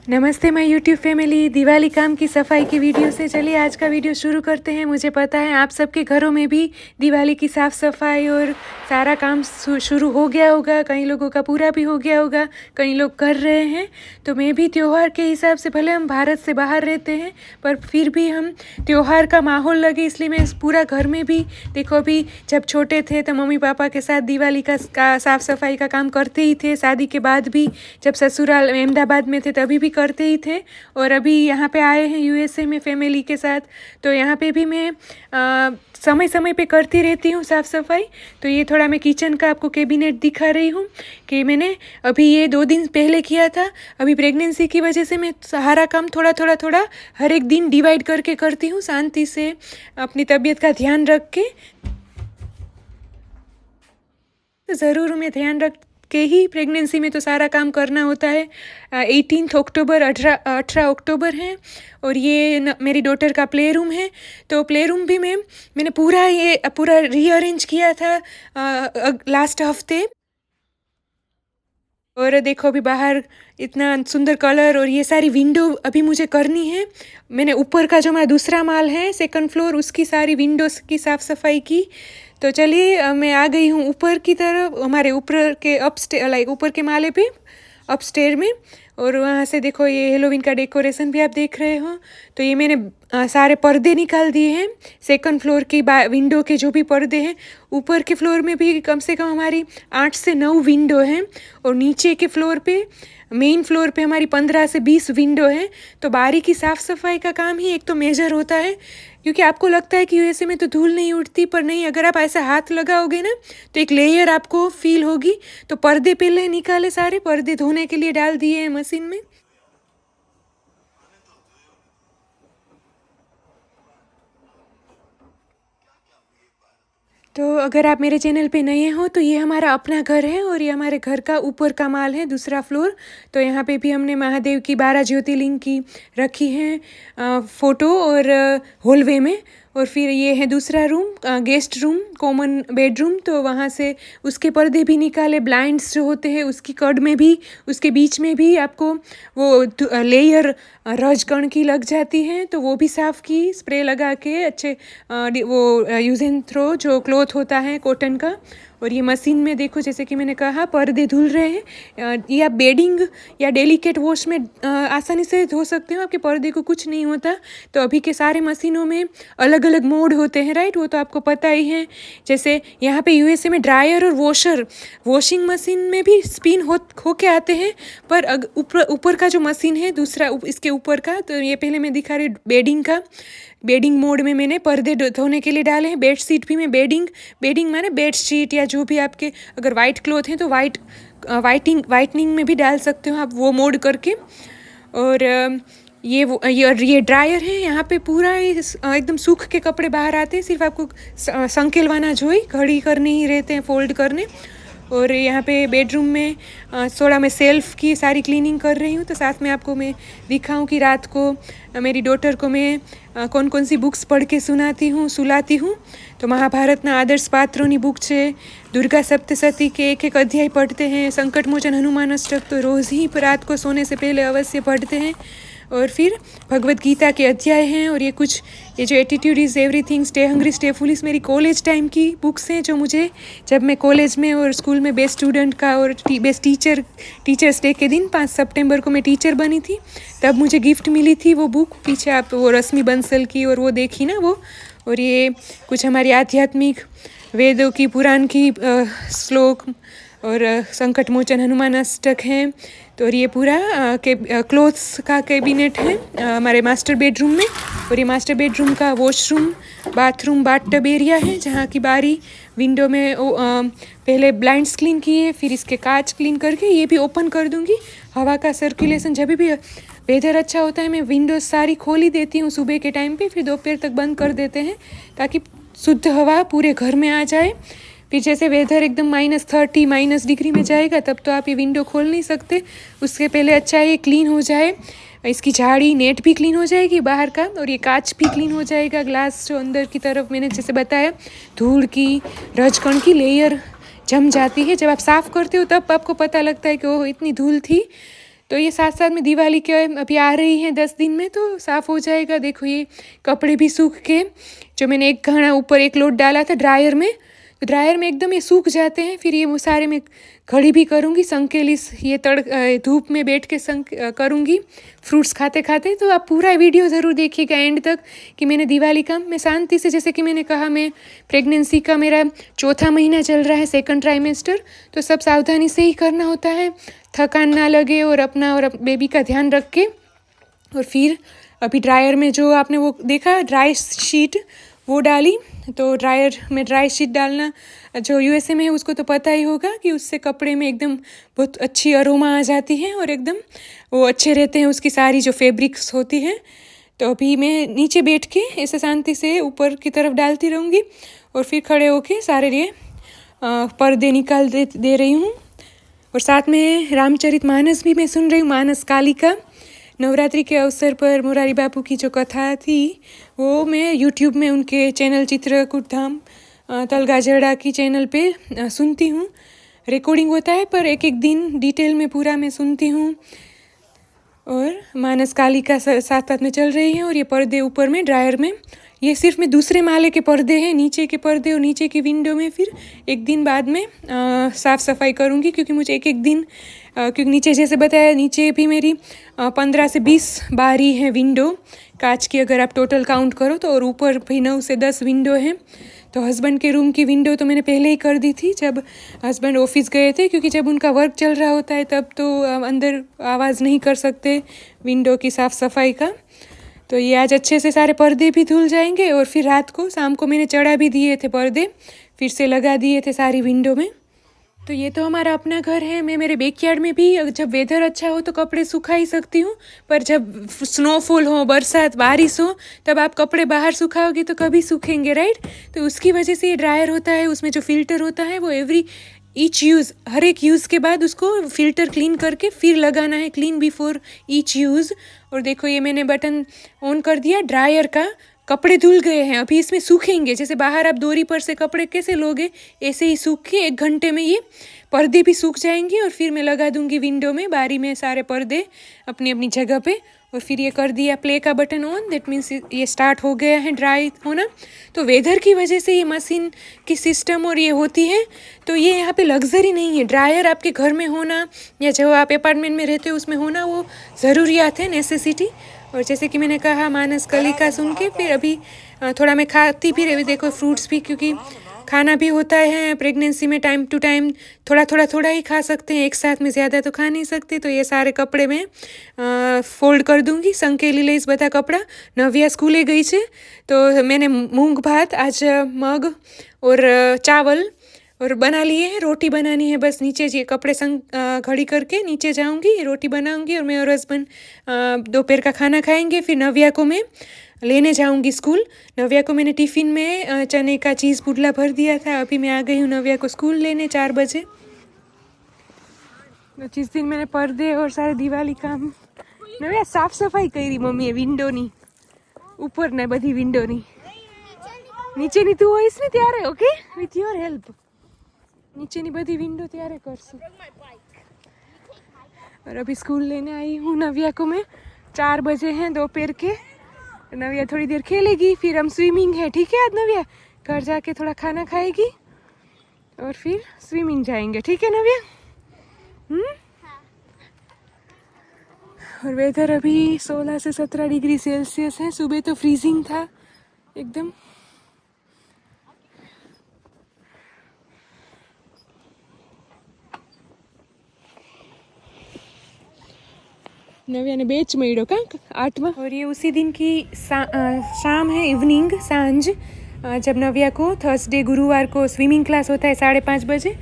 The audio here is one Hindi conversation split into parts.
नमस्ते माय यूट्यूब फैमिली। दिवाली काम की सफाई की वीडियो से चलिए आज का वीडियो शुरू करते हैं। मुझे पता है आप सबके घरों में भी दिवाली की साफ़ सफाई और सारा काम शुरू हो गया होगा। कई लोगों का पूरा भी हो गया होगा, कई लोग कर रहे हैं। तो मैं भी त्यौहार के हिसाब से, भले हम भारत से बाहर रहते हैं पर फिर भी हम त्यौहार का माहौल लगे इसलिए मैं पूरा घर में भी, देखो अभी जब छोटे थे तो मम्मी पापा के साथ दिवाली का साफ़ सफाई का काम करते ही थे। शादी के बाद भी जब ससुराल अहमदाबाद में थे तभी भी करते ही थे, और अभी यहाँ पे आए हैं यूएसए में फैमिली के साथ, तो यहाँ पे भी मैं समय समय पे करती रहती हूँ साफ़ सफाई। तो ये थोड़ा मैं किचन का आपको कैबिनेट दिखा रही हूँ कि मैंने अभी ये 2 दिन पहले किया था। अभी प्रेगनेंसी की वजह से मैं सारा काम थोड़ा हर एक दिन डिवाइड करके करती हूँ, शांति से अपनी तबीयत का ध्यान रख के। तो ज़रूर मैं ध्यान रख के ही प्रेगनेंसी में तो सारा काम करना होता है। 18 अक्टूबर 18 अक्टूबर है और ये मेरी डॉटर का प्ले रूम है। तो प्ले रूम भी मैंने पूरा रीअरेंज किया था लास्ट हफ्ते। और देखो अभी बाहर इतना सुंदर कलर, और ये सारी विंडो अभी मुझे करनी है। मैंने ऊपर का जो हमारा दूसरा माल है, सेकंड फ्लोर, उसकी सारी विंडोज़ की साफ़ सफाई की। तो चलिए मैं आ गई हूँ ऊपर की तरफ, हमारे ऊपर के ऊपर के माले पे, अपस्टेयर में। और वहाँ से देखो ये हेलोवीन का डेकोरेशन भी आप देख रहे हो। तो ये मैंने सारे पर्दे निकाल दिए हैं, सेकंड फ्लोर की विंडो के जो भी पर्दे हैं। ऊपर के फ्लोर में भी कम से कम हमारी 8 से 9 विंडो हैं, और नीचे के फ्लोर पे, मेन फ्लोर पे हमारी 15 से 20 विंडो हैं। तो बारी की साफ़ सफाई का काम ही एक तो मेजर होता है, क्योंकि आपको लगता है कि यूएसए में तो धूल नहीं उड़ती, पर नहीं, अगर आप ऐसा हाथ लगाओगे ना तो एक लेयर आपको फील होगी। तो पर्दे पहले निकाले, सारे पर्दे धोने के लिए डाल दिए हैं मशीन में। तो अगर आप मेरे चैनल पे नए हो तो ये हमारा अपना घर है, और ये हमारे घर का ऊपर का माल है, दूसरा फ्लोर। तो यहाँ पे भी हमने महादेव की 12 ज्योतिर्लिंग की रखी है फ़ोटो, और हॉलवे में। और फिर ये है दूसरा room, guest room, common bedroom. तो वहाँ से उसके पर्दे भी निकाले, ब्लाइंड्स जो होते हैं उसकी कड़ में भी, उसके बीच में भी आपको वो लेयर रजकण की लग जाती है, तो वो भी साफ़ की स्प्रे लगा के अच्छे। वो यूज़ एंड थ्रो जो क्लॉथ होता है कॉटन का। और ये मशीन में देखो, जैसे कि मैंने कहा, पर्दे धुल रहे हैं। ये आप बेडिंग या डेलिकेट वॉश में आसानी से धो सकते हो, आपके पर्दे को कुछ नहीं होता। तो अभी के सारे मशीनों में अलग अलग मोड होते हैं, राइट, वो तो आपको पता ही है। जैसे यहाँ पे यूएसए में ड्रायर और वॉशिंग मशीन में भी स्पिन हो के आते हैं, पर ऊपर का जो मशीन है दूसरा, इसके ऊपर का, तो ये पहले मैं दिखा रही बेडिंग मोड में मैंने पर्दे धोने के लिए डाले हैं। बेडशीट भी मैं बेडिंग माने बेडशीट, या जो भी आपके अगर वाइट क्लॉथ हैं तो वाइटनिंग में भी डाल सकते हो आप, वो मोड करके। और ये ड्रायर है, यहाँ पे पूरा एकदम सूख के कपड़े बाहर आते हैं, सिर्फ आपको संकेलवाना जोई, घड़ी करने ही रहते हैं, फोल्ड करने। और यहाँ पे बेडरूम में थोड़ा मैं सेल्फ़ की सारी क्लीनिंग कर रही हूँ। तो साथ में आपको मैं दिखाऊँ कि रात को मेरी डॉटर को मैं कौन कौन सी बुक्स पढ़ के सुलाती हूँ। तो महाभारतना आदर्श पात्रों बुक है, दुर्गा सप्तशती के एक अध्याय पढ़ते हैं, संकट मोचन हनुमान अष्टक तो रोज़ ही रात को सोने से पहले अवश्य पढ़ते हैं। और फिर भगवत गीता के अध्याय हैं। और ये जो attitude is everything, stay hungry stay foolish, मेरी कॉलेज टाइम की बुक्स हैं, जो मुझे जब मैं कॉलेज में और स्कूल में बेस्ट स्टूडेंट का और बेस्ट टीचर्स डे के दिन 5 सितंबर को मैं टीचर बनी थी, तब मुझे गिफ्ट मिली थी वो बुक। पीछे आप वो रश्मि बंसल की, और वो देखी ना वो। और ये कुछ हमारी आध्यात्मिक वेदों की, पुराण की श्लोक, और संकट मोचन हनुमान अष्टक हैं। तो और ये पूरा क्लोथ्स का कैबिनेट है हमारे मास्टर बेडरूम में। और ये मास्टर बेडरूम का वॉशरूम, बाथटब एरिया है, जहाँ की बारी विंडो में पहले ब्लाइंड्स क्लीन किए, फिर इसके कांच क्लीन करके ये भी ओपन कर दूँगी। हवा का सर्कुलेशन, जब भी वेदर अच्छा होता है मैं विंडोज सारी खोल ही देती हूँ सुबह के टाइम पे, फिर दोपहर तक बंद कर देते हैं ताकि शुद्ध हवा पूरे घर में आ जाए। फिर जैसे वेदर एकदम -30 डिग्री में जाएगा तब तो आप ये विंडो खोल नहीं सकते, उसके पहले अच्छा ये क्लीन हो जाए। इसकी झाड़ी नेट भी क्लीन हो जाएगी बाहर का, और ये कांच भी क्लीन हो जाएगा। ग्लास जो अंदर की तरफ मैंने जैसे बताया, धूल की, रजकण की लेयर जम जाती है। जब आप साफ़ करते हो तब आपको पता लगता है कि ओह इतनी धूल थी। तो ये साथ साथ में दिवाली के अभी आ रही हैं 10 दिन में, तो साफ़ हो जाएगा। देखो ये कपड़े भी सूख के, जो मैंने एक घड़ा ऊपर एक लोड डाला था ड्रायर में, तो ड्रायर में एकदम ये सूख जाते हैं। फिर ये सारे मैं घड़ी भी करूँगी संकेली, ये धूप में बैठ के करूँगी फ्रूट्स खाते खाते। तो आप पूरा वीडियो ज़रूर देखिएगा एंड तक कि मैंने दिवाली का मैं शांति से, जैसे कि मैंने कहा मैं प्रेगनेंसी का मेरा 4था महीना चल रहा है, 2nd ट्राइमेस्टर, तो सब सावधानी से ही करना होता है, थकान ना लगे और अपना और बेबी का ध्यान रख के। और फिर अभी ड्रायर में जो आपने वो देखा ड्राई शीट वो डाली, तो ड्रायर में ड्राई शीट डालना जो यूएसए में है उसको तो पता ही होगा कि उससे कपड़े में एकदम बहुत अच्छी अरोमा आ जाती है और एकदम वो अच्छे रहते हैं, उसकी सारी जो फैब्रिक्स होती हैं। तो अभी मैं नीचे बैठ के ऐसे शांति से ऊपर की तरफ डालती रहूँगी और फिर खड़े होके सारे ये पर्दे निकाल दे रही हूँ। और साथ में रामचरितमानस भी मैं सुन रही हूँ, मानस कालिका। नवरात्रि के अवसर पर मुरारी बापू की जो कथा थी वो मैं यूट्यूब में उनके चैनल चित्रकूट धाम तलगाजड़ा की चैनल पे सुनती हूँ। रिकॉर्डिंग होता है पर एक एक दिन डिटेल में पूरा मैं सुनती हूँ। और मानस कालिका साथ साथ में चल रही है। और ये पर्दे ऊपर में ड्रायर में, ये सिर्फ मैं दूसरे माले के पर्दे हैं, नीचे के पर्दे और नीचे की विंडो में फिर एक दिन बाद में साफ़ सफाई करूँगी, क्योंकि मुझे एक एक दिन क्योंकि नीचे जैसे बताया नीचे भी मेरी 15 से 20 बारी है विंडो कांच की, अगर आप टोटल काउंट करो तो, और ऊपर भी 9 से 10 विंडो हैं। तो हस्बैंड के रूम की विंडो तो मैंने पहले ही कर दी थी जब हस्बैंड ऑफिस गए थे, क्योंकि जब उनका वर्क चल रहा होता है तब तो अंदर आवाज़ नहीं कर सकते विंडो की साफ़ सफाई का। तो ये आज अच्छे से सारे पर्दे भी धुल जाएंगे। और फिर रात को शाम को मैंने चढ़ा भी दिए थे पर्दे, फिर से लगा दिए थे सारी विंडो में। तो ये तो हमारा अपना घर है। मैं मेरे बैकयार्ड में भी जब वेदर अच्छा हो तो कपड़े सुखा ही सकती हूँ, पर जब स्नोफॉल हो, बरसात, बारिश हो, तब आप कपड़े बाहर सुखाओगे तो कभी सूखेंगे, राइट। तो उसकी वजह से ये ड्रायर होता है, उसमें जो फिल्टर होता है वो हर एक यूज़ के बाद उसको फ़िल्टर क्लीन करके फिर लगाना है, क्लीन बिफोर ईच यूज़। और देखो ये मैंने बटन ऑन कर दिया ड्रायर का, कपड़े धुल गए हैं, अभी इसमें सूखेंगे। जैसे बाहर आप डोरी पर से कपड़े कैसे लोगे, ऐसे ही सूख के 1 घंटे में ये पर्दे भी सूख जाएंगे। और फिर मैं लगा दूंगी विंडो में बारी में सारे पर्दे अपनी अपनी जगह पे। और फिर ये कर दिया प्ले का बटन ऑन, दैट मीन्स ये स्टार्ट हो गया है ड्राई होना। तो वेदर की वजह से ये मशीन की सिस्टम और ये होती है, तो ये यहाँ पे लग्जरी नहीं है। ड्रायर आपके घर में होना या जो आप अपार्टमेंट में रहते हो उसमें होना वो ज़रूरियात है, नेसेसिटी। और जैसे कि मैंने कहा मानस कालिका सुन के फिर अभी थोड़ा मैं खाती फिर अभी देखो फ्रूट्स भी, क्योंकि खाना भी होता है प्रेगनेंसी में, टाइम टू टाइम थोड़ा ही खा सकते हैं, एक साथ में ज़्यादा तो खा नहीं सकते। तो ये सारे कपड़े में फोल्ड कर दूंगी। संकेली लेस बता कपड़ा नव्या स्कूले गई છે, तो मैंने मूंग भात आज मग और चावल और बना लिए हैं। रोटी बनानी है बस, नीचे ये कपड़े घड़ी करके नीचे जाऊंगी, रोटी बनाऊंगी और मैं और हस्बैंड दोपहर का खाना खाएंगे। फिर नव्या को मैं लेने जाऊंगी स्कूल। नव्या को मैंने टिफ़िन में चने का चीज़ पुडला भर दिया था। अभी मैं आ गई हूँ नव्या को स्कूल लेने 4 बजे। तो जिस दिन मैंने पर्दे और सारे दिवाली काम नव्या साफ सफाई करी मम्मीए विंडोनी ઉપર ને બધી વિન્ડોની નીચેની તું હોઈશ ને ત્યારે, ઓકે, વિથ યોર હેલ્પ નીચેની બધી વિન્ડો ત્યારે કરશું। और अभी स्कूल लेने आई हूँ नव्या को मैं, 4 बजे हैं दोपहर के। नव्या थोड़ी देर खेलेगी, फिर हम स्विमिंग है, ठीक है। आज नव्या घर जाके थोड़ा खाना खाएगी और फिर स्विमिंग जाएंगे, ठीक है नव्या। और वेदर अभी 16 से 17 डिग्री सेल्सियस है। सुबह तो फ्रीजिंग था एकदम। नव्या ने बेच मेड़ो का 8वां। और ये उसी दिन की शाम है, इवनिंग, सांझ, जब नव्या को थर्सडे गुरुवार को स्विमिंग क्लास होता है 5:30 बजे।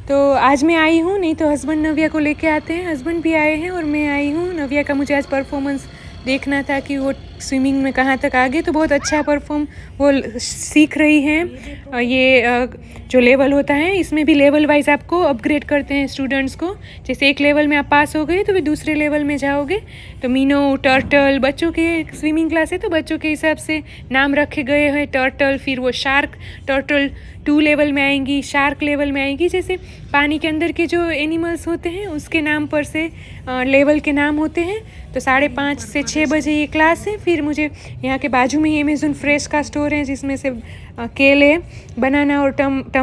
तो आज मैं आई हूँ, नहीं तो हस्बैंड नव्या को लेके आते हैं। हस्बैंड भी आए हैं और मैं आई हूँ। नव्या का मुझे आज परफॉर्मेंस देखना था कि वो स्विमिंग में कहाँ तक आगे, तो बहुत अच्छा परफॉर्म वो सीख रही हैं। ये जो लेवल होता है इसमें भी लेवल वाइज आपको अपग्रेड करते हैं स्टूडेंट्स को। जैसे एक लेवल में आप पास हो गए तो फिर दूसरे लेवल में जाओगे। तो मीनो, टर्टल, बच्चों के स्विमिंग क्लास है तो बच्चों के हिसाब से नाम रखे गए हैं। टर्टल, फिर वो शार्क, टर्टल 2 लेवल में आएंगी, शार्क लेवल में आएगी। जैसे पानी के अंदर के जो एनिमल्स होते हैं उसके नाम पर से लेवल के नाम होते हैं। तो 5:30 से 6 बजे ये क्लास है। फिर मुझे यहाँ के बाजू में ही अमेज़न फ्रेश का स्टोर है जिसमें से केले, बनाना और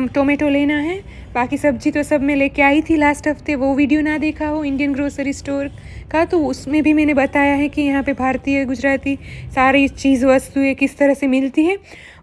टोमेटो लेना है। बाकी सब्जी तो सब मैं लेके आई थी लास्ट हफ्ते। वो वीडियो ना देखा हो इंडियन ग्रोसरी स्टोर का तो उसमें भी मैंने बताया है कि यहाँ पे भारतीय, गुजराती सारी चीज़ वस्तुएँ किस तरह से मिलती है।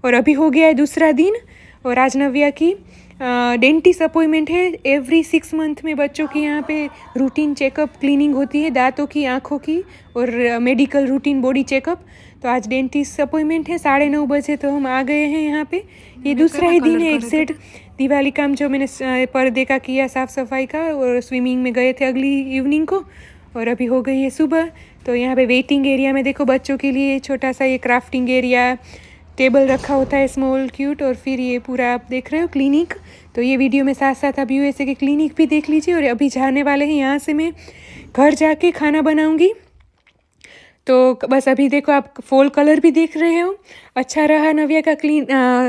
और अभी हो गया है दूसरा दिन और आज नव्या की डेंटिस्ट अपॉइंटमेंट है। एवरी 6 मंथ में बच्चों की यहाँ पे रूटीन चेकअप, क्लीनिंग होती है, दांतों की, आँखों की और मेडिकल रूटीन बॉडी चेकअप। तो आज डेंटिस्ट अपॉइंटमेंट है 9:30 बजे। तो हम आ गए हैं यहाँ पे। ये दूसरा ही दिन है। एक सेट दिवाली काम जो मैंने पर्दे का किया, साफ़ सफाई का, और स्विमिंग में गए थे अगली इवनिंग को और अभी हो गई है सुबह। तो यहाँ पे वेटिंग एरिया में देखो बच्चों के लिए छोटा सा ये क्राफ्टिंग एरिया, टेबल रखा होता है स्मॉल क्यूट। और फिर ये पूरा आप देख रहे हो क्लिनिक। तो ये वीडियो में साथ साथ आप यूएसए के क्लिनिक भी देख लीजिए। और अभी जाने वाले हैं यहाँ से, मैं घर जाके खाना बनाऊँगी। तो बस अभी देखो आप फॉल कलर भी देख रहे हो। अच्छा रहा नव्या का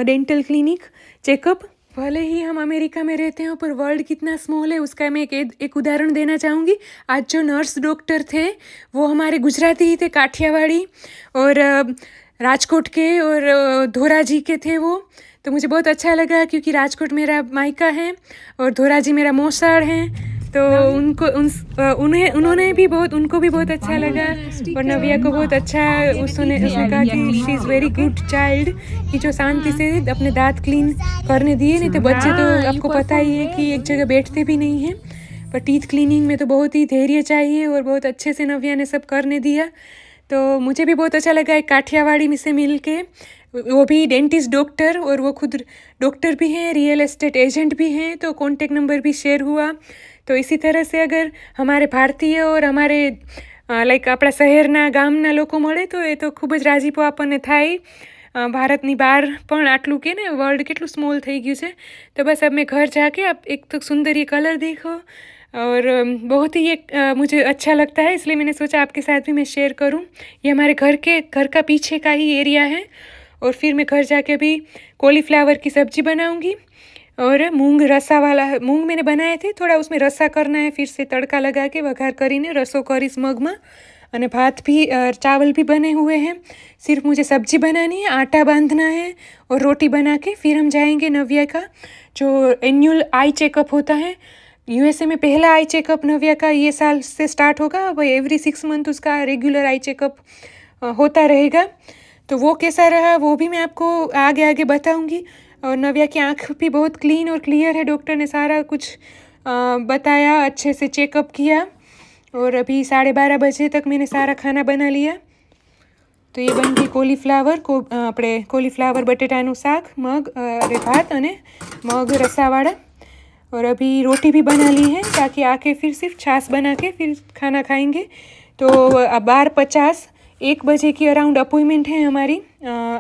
डेंटल क्लिनिक चेकअप। भले ही हम अमेरिका में रहते हैं पर वर्ल्ड कितना स्मॉल है उसका मैं एक उदाहरण देना चाहूँगी। आज जो नर्स डॉक्टर थे वो हमारे गुजराती ही थे, काठियावाड़ी और राजकोट के और धोराजी के थे वो। तो मुझे बहुत अच्छा लगा क्योंकि राजकोट मेरा मायका है और धोराजी मेरा मौसाड़ है। तो उन्होंने भी उनको भी बहुत अच्छा लगा और नव्या को बहुत अच्छा उसने कहा कि she is very good child, कि जो शांति से अपने दांत क्लीन करने दिए। नहीं तो बच्चे तो आपको पता ही है कि एक जगह बैठते भी नहीं हैं, पर टीथ क्लीनिंग में तो बहुत ही धैर्य चाहिए और बहुत अच्छे से नव्या ने सब करने दिया। तो मुझे भी बहुत अच्छा लगा एक काठियावाड़ी में से मिल के, वो भी डेंटिस्ट डॉक्टर और वो खुद डॉक्टर भी हैं, रियल एस्टेट एजेंट भी हैं। तो कॉन्टेक्ट नंबर भी शेयर हुआ। तो इसी तरह से अगर हमारे भारतीय और हमारे લાઈક આપણા શહેરના ગામના લોકો મળે તો એ તો ખૂબ જ રાજીપો આપણને થાય। ભારતની બહાર પણ આટલું કે ને વર્લ્ડ કેટલું સ્મોલ થઈ ગયું છે। तो बस अब मैं घर जाके अब एक तो सुंदर ये कलर देखो और बहुत ही ये मुझे अच्छा लगता है, इसलिए मैंने सोचा आपके साथ भी मैं शेयर करूं। ये हमारे घर का पीछे का ही एरिया है। और फिर मैं घर जाके अभी कॉलीफ्लावर की सब्ज़ी बनाऊंगी और मूंग रसा वाला मूंग मैंने बनाए थे, थोड़ा उसमें रसा करना है, फिर से तड़का लगा के वघार करीने रसो करीश मगमा। और भात भी चावल भी बने हुए हैं, सिर्फ मुझे सब्जी बनानी है, आटा बांधना है और रोटी बना के फिर हम जाएंगे नव्या का जो एनुअल आई चेकअप होता है। यूएसए में पहला आई चेकअप नव्या का ये साल से स्टार्ट होगा। अब एवरी 6 मंथ उसका रेगुलर आई चेकअप होता रहेगा। तो वो कैसा रहा वो भी मैं आपको आगे आगे बताऊंगी। और नव्या की आँख भी बहुत क्लीन और क्लियर है, डॉक्टर ने सारा कुछ बताया, अच्छे से चेकअप किया। और अभी 12:30 बजे तक मैंने सारा खाना बना लिया। तो ये बन गई कॉलीफ्लावर को આપણે कॉलीफ्लावर बटेटाનું શાક, मग अरे भात अने मग रसावाड़ा। और अभी रोटी भी बना ली है ताकि आके फिर सिर्फ छाछ बना के फिर खाना खाएंगे। तो 12:50 1 बजे की अराउंड अपॉइंटमेंट है हमारी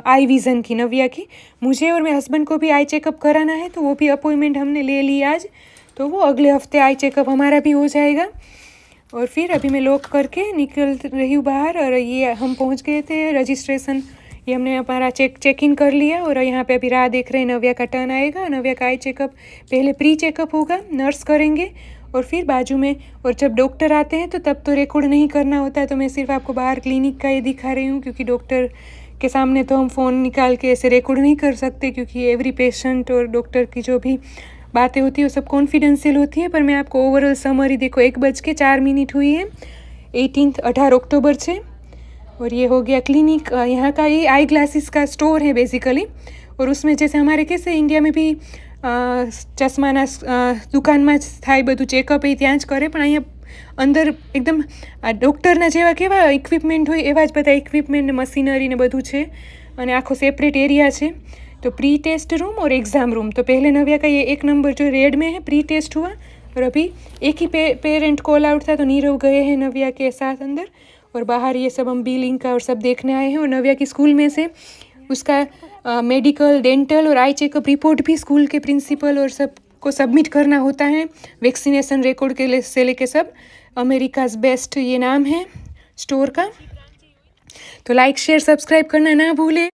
आई विज़न की, नव्या की। मुझे और मेरे हस्बैंड को भी आई चेकअप कराना है तो वो भी अपॉइंटमेंट हमने ले ली आज। तो वो अगले हफ्ते आई चेकअप हमारा भी हो जाएगा। और फिर अभी मैं लॉक करके निकल रही हूँ बाहर। और ये हम पहुँच गए थे रजिस्ट्रेशन, ये हमने हमारा चेक इन कर लिया। और यहाँ पे अभी राह देख रहे हैं, नव्या का टर्न आएगा। नव्या का आई चेकअप पहले प्री चेकअप होगा, नर्स करेंगे और फिर बाजू में। और जब डॉक्टर आते हैं तो तब तो रिकॉर्ड नहीं करना होता है, तो मैं सिर्फ आपको बाहर क्लिनिक का ये दिखा रही हूँ क्योंकि डॉक्टर के सामने तो हम फ़ोन निकाल के ऐसे रिकॉर्ड नहीं कर सकते क्योंकि एवरी पेशेंट और डॉक्टर की जो भी बातें होती है वो सब कॉन्फिडेंशियल होती है। पर मैं आपको ओवरऑल समरी देखो, 1:04 हुई है, 18 अक्टूबर से। और ये हो गया क्लिनिक। यहाँ का ये आई ग्लासेस का स्टोर है बेसिकली। और उसमें जैसे हमारे कैसे इंडिया में भी चश्माना દુકાનમાં જ થાય બધું ચેકઅપ એ ત્યાં જ કરે, પણ અહીંયા અંદર એકદમ ડૉક્ટરના જેવા કેવા ઇક્વિપમેન્ટ હોય એવા જ બધા ઇક્વિપમેન્ટ ને મશીનરી ને બધું છે અને આખો સેપરેટ एरिया છે। तो प्री टेस्ट रूम और एग्ज़ाम रूम। तो पहले नव्या का ये 1 नंबर जो रेड में है प्री टेस्ट हुआ और अभी एक ही पेरेंट कॉल आउट था तो नीरव गए हैं नव्या के साथ अंदर। और बाहर ये सब हम बिलिंग का और सब देखने आए हैं। और नव्या की स्कूल में से उसका मेडिकल, डेंटल और आई चेकअप रिपोर्ट भी स्कूल के प्रिंसिपल और सब को सबमिट करना होता है। वैक्सीनेशन रिकॉर्ड के लिए से लेके सब। अमेरिकाज़ बेस्ट ये नाम है स्टोर का। तो लाइक शेयर सब्सक्राइब करना ना भूले।